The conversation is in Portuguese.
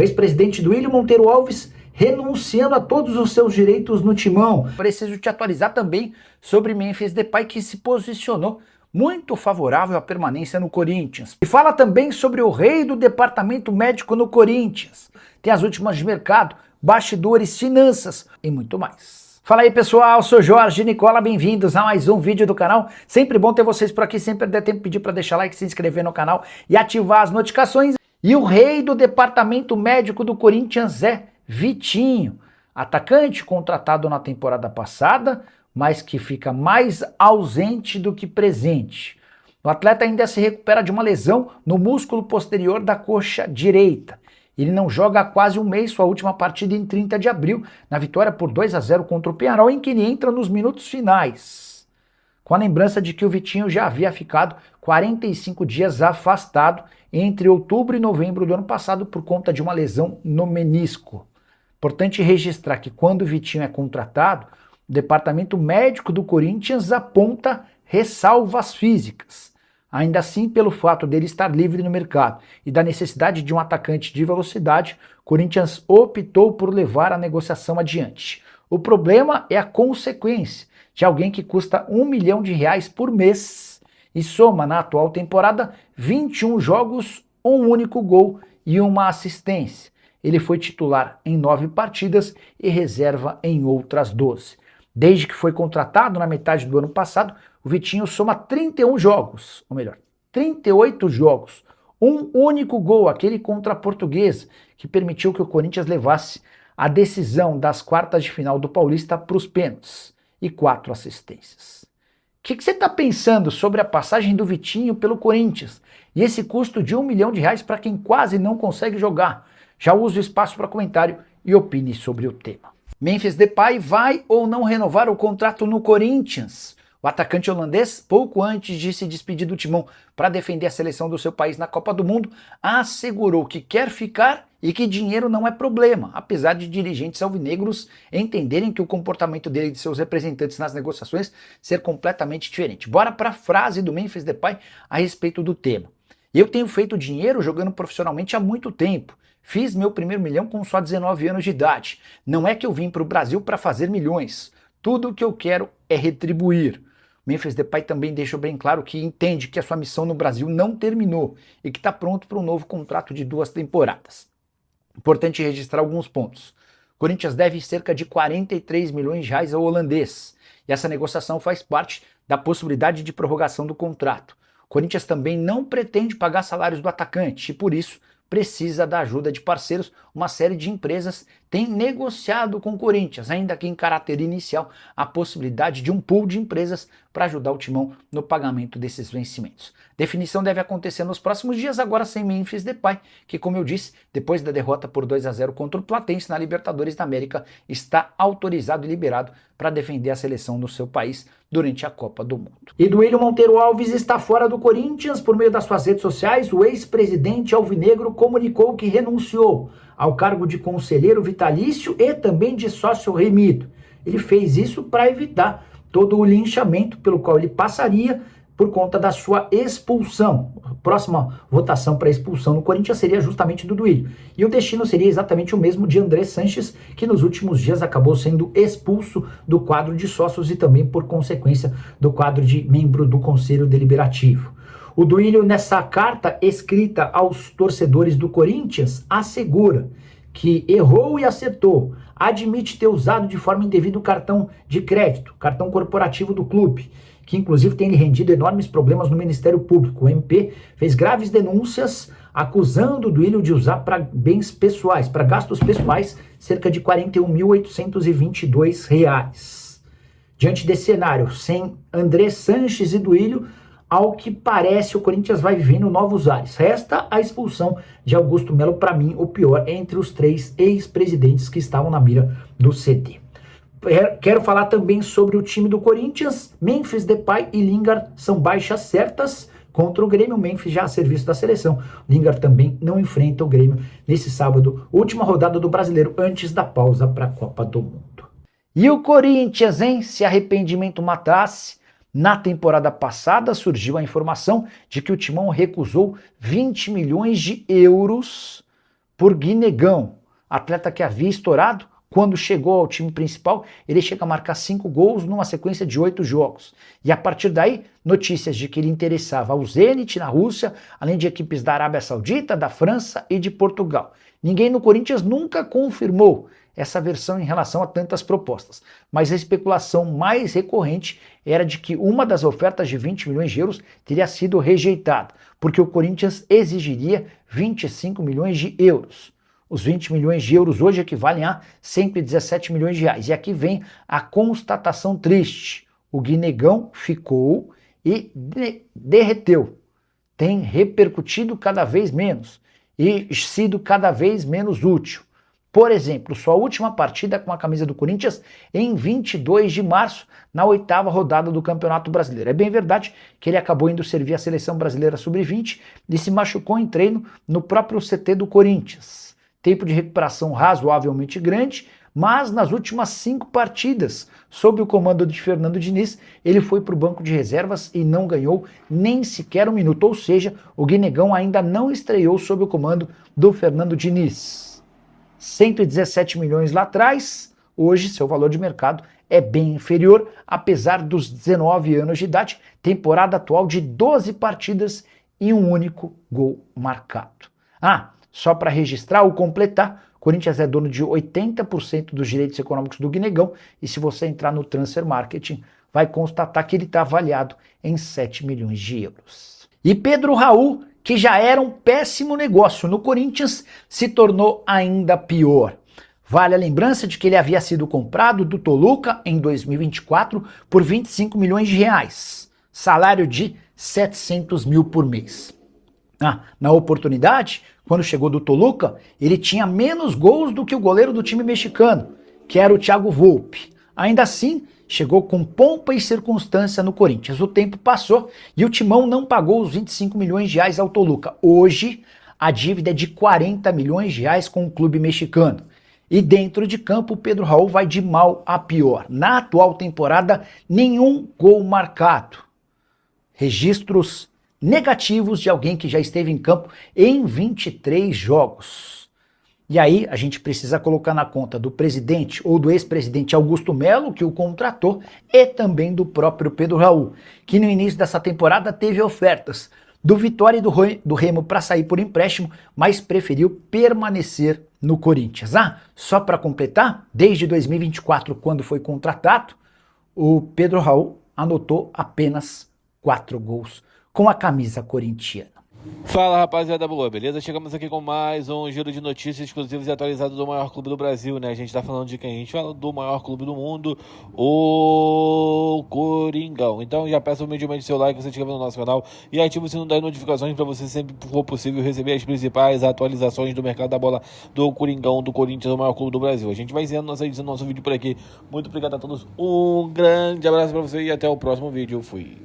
ex-presidente Duílio Monteiro Alves renunciando a todos os seus direitos no Timão. Preciso te atualizar também sobre Memphis Depay, que se posicionou muito favorável à permanência no Corinthians. E fala também sobre o rei do departamento médico no Corinthians. Tem as últimas de mercado, bastidores, finanças e muito mais. Fala aí pessoal, sou Jorge Nicola, bem-vindos a mais um vídeo do canal. Sempre bom ter vocês por aqui, sempre der tempo de pedir para deixar like, se inscrever no canal e ativar as notificações. E o rei do departamento médico do Corinthians é Vitinho, atacante contratado na temporada passada, mas que fica mais ausente do que presente. O atleta ainda se recupera de uma lesão no músculo posterior da coxa direita. Ele não joga há quase um mês, sua última partida em 30 de abril, na vitória por 2-0 contra o Peñarol, em que ele entra nos minutos finais. Com a lembrança de que o Vitinho já havia ficado 45 dias afastado entre outubro e novembro do ano passado por conta de uma lesão no menisco. Importante registrar que quando o Vitinho é contratado, o departamento médico do Corinthians aponta ressalvas físicas. Ainda assim, pelo fato dele estar livre no mercado e da necessidade de um atacante de velocidade, o Corinthians optou por levar a negociação adiante. O problema é a consequência de alguém que custa R$1 milhão por mês e soma na atual temporada 21 jogos, um único gol e uma assistência. Ele foi titular em 9 partidas e reserva em outras 12. Desde que foi contratado na metade do ano passado, o Vitinho soma 31 jogos, ou melhor, 38 jogos, um único gol, aquele contra a Portuguesa, que permitiu que o Corinthians levasse a decisão das quartas de final do Paulista para os pênaltis, e 4 assistências. O que você está pensando sobre a passagem do Vitinho pelo Corinthians e esse custo de R$1 milhão para quem quase não consegue jogar? Já use o espaço para comentário e opine sobre o tema. Memphis Depay vai ou não renovar o contrato no Corinthians? O atacante holandês, pouco antes de se despedir do Timão para defender a seleção do seu país na Copa do Mundo, assegurou que quer ficar e que dinheiro não é problema, apesar de dirigentes alvinegros entenderem que o comportamento dele e de seus representantes nas negociações ser completamente diferente. Bora para a frase do Memphis Depay a respeito do tema. Eu tenho feito dinheiro jogando profissionalmente há muito tempo. Fiz meu primeiro milhão com só 19 anos de idade. Não é que eu vim para o Brasil para fazer milhões. Tudo o que eu quero é retribuir. Memphis Depay também deixou bem claro que entende que a sua missão no Brasil não terminou e que está pronto para um novo contrato de 2 temporadas. Importante registrar alguns pontos. O Corinthians deve cerca de R$43 milhões ao holandês e essa negociação faz parte da possibilidade de prorrogação do contrato. O Corinthians também não pretende pagar salários do atacante e por isso precisa da ajuda de parceiros. Uma série de empresas tem negociado com o Corinthians, ainda que em caráter inicial, a possibilidade de um pool de empresas para ajudar o Timão no pagamento desses vencimentos. Definição deve acontecer nos próximos dias, agora sem Memphis Depay, que, como eu disse, depois da derrota por 2-0 contra o Platense na Libertadores da América, está autorizado e liberado para defender a seleção no seu país durante a Copa do Mundo. E Duílio Monteiro Alves está fora do Corinthians. Por meio das suas redes sociais, o ex-presidente alvinegro comunicou que renunciou ao cargo de conselheiro vitalício e também de sócio remido. Ele fez isso para evitar todo o linchamento pelo qual ele passaria por conta da sua expulsão. A próxima votação para expulsão no Corinthians seria justamente do Duílio. E o destino seria exatamente o mesmo de André Sanches, que nos últimos dias acabou sendo expulso do quadro de sócios e também, por consequência, do quadro de membro do Conselho Deliberativo. O Duílio, nessa carta escrita aos torcedores do Corinthians, assegura que errou e acertou, admite ter usado de forma indevida o cartão de crédito, cartão corporativo do clube, que inclusive tem lhe rendido enormes problemas no Ministério Público. O MP fez graves denúncias acusando o Duílio de usar para bens pessoais, para gastos pessoais, cerca de R$ 41.822. Diante desse cenário, sem André Sanches e Duílio, ao que parece, o Corinthians vai vivendo novos ares. Resta a expulsão de Augusto Melo, para mim, o pior entre os 3 ex-presidentes que estavam na mira do CT. Quero falar também sobre o time do Corinthians. Memphis Depay e Lingard são baixas certas contra o Grêmio. Memphis já a serviço da seleção. Lingard também não enfrenta o Grêmio nesse sábado, última rodada do Brasileiro antes da pausa para a Copa do Mundo. E o Corinthians, hein? Se arrependimento matasse, na temporada passada surgiu a informação de que o Timão recusou 20 milhões de euros por Guinegão, atleta que havia estourado. Quando chegou ao time principal, ele chega a marcar 5 gols numa sequência de 8 jogos. E a partir daí, notícias de que ele interessava ao Zenit na Rússia, além de equipes da Arábia Saudita, da França e de Portugal. Ninguém no Corinthians nunca confirmou essa versão em relação a tantas propostas, mas a especulação mais recorrente era de que uma das ofertas de 20 milhões de euros teria sido rejeitada, porque o Corinthians exigiria 25 milhões de euros. Os 20 milhões de euros hoje equivalem a 117 milhões de reais. E aqui vem a constatação triste. O Guinegão ficou e derreteu. Tem repercutido cada vez menos e sido cada vez menos útil. Por exemplo, sua última partida com a camisa do Corinthians em 22 de março, na 8ª rodada do Campeonato Brasileiro. É bem verdade que ele acabou indo servir a Seleção Brasileira Sub-20 e se machucou em treino no próprio CT do Corinthians. Tempo de recuperação razoavelmente grande, mas nas últimas 5 partidas, sob o comando de Fernando Diniz, ele foi para o banco de reservas e não ganhou nem sequer um minuto, ou seja, o Guinegão ainda não estreou sob o comando do Fernando Diniz. 117 milhões lá atrás, hoje seu valor de mercado é bem inferior, apesar dos 19 anos de idade, temporada atual de 12 partidas e um único gol marcado. Só para registrar ou completar, o Corinthians é dono de 80% dos direitos econômicos do Guinegão e se você entrar no Transfer Marketing, vai constatar que ele está avaliado em 7 milhões de euros. E Pedro Raul, que já era um péssimo negócio no Corinthians, se tornou ainda pior. Vale a lembrança de que ele havia sido comprado do Toluca em 2024 por 25 milhões de reais, salário de 700 mil por mês. Na oportunidade, quando chegou do Toluca, ele tinha menos gols do que o goleiro do time mexicano, que era o Thiago Volpi. Ainda assim, chegou com pompa e circunstância no Corinthians. O tempo passou e o Timão não pagou os 25 milhões de reais ao Toluca. Hoje, a dívida é de 40 milhões de reais com o clube mexicano. E dentro de campo, o Pedro Raul vai de mal a pior. Na atual temporada, nenhum gol marcado. Registros negativos de alguém que já esteve em campo em 23 jogos. E aí a gente precisa colocar na conta do presidente ou do ex-presidente Augusto Melo, que o contratou, e também do próprio Pedro Raul, que no início dessa temporada teve ofertas do Vitória e do Remo para sair por empréstimo, mas preferiu permanecer no Corinthians. Só para completar, desde 2024, quando foi contratado, o Pedro Raul anotou apenas 4 gols com a camisa corintiana. Fala, rapaziada boa, beleza? Chegamos aqui com mais um giro de notícias exclusivas e atualizadas do maior clube do Brasil, né? A gente tá falando de quem? A gente fala do maior clube do mundo, o Coringão. Então já peço humildemente seu like se você estiver no nosso canal e ative o sino das notificações para você sempre que for possível receber as principais atualizações do mercado da bola do Coringão, do Corinthians, o maior clube do Brasil. A gente vai encerrando nossa edição, nosso vídeo por aqui. Muito obrigado a todos, um grande abraço para você e até o próximo vídeo. Fui.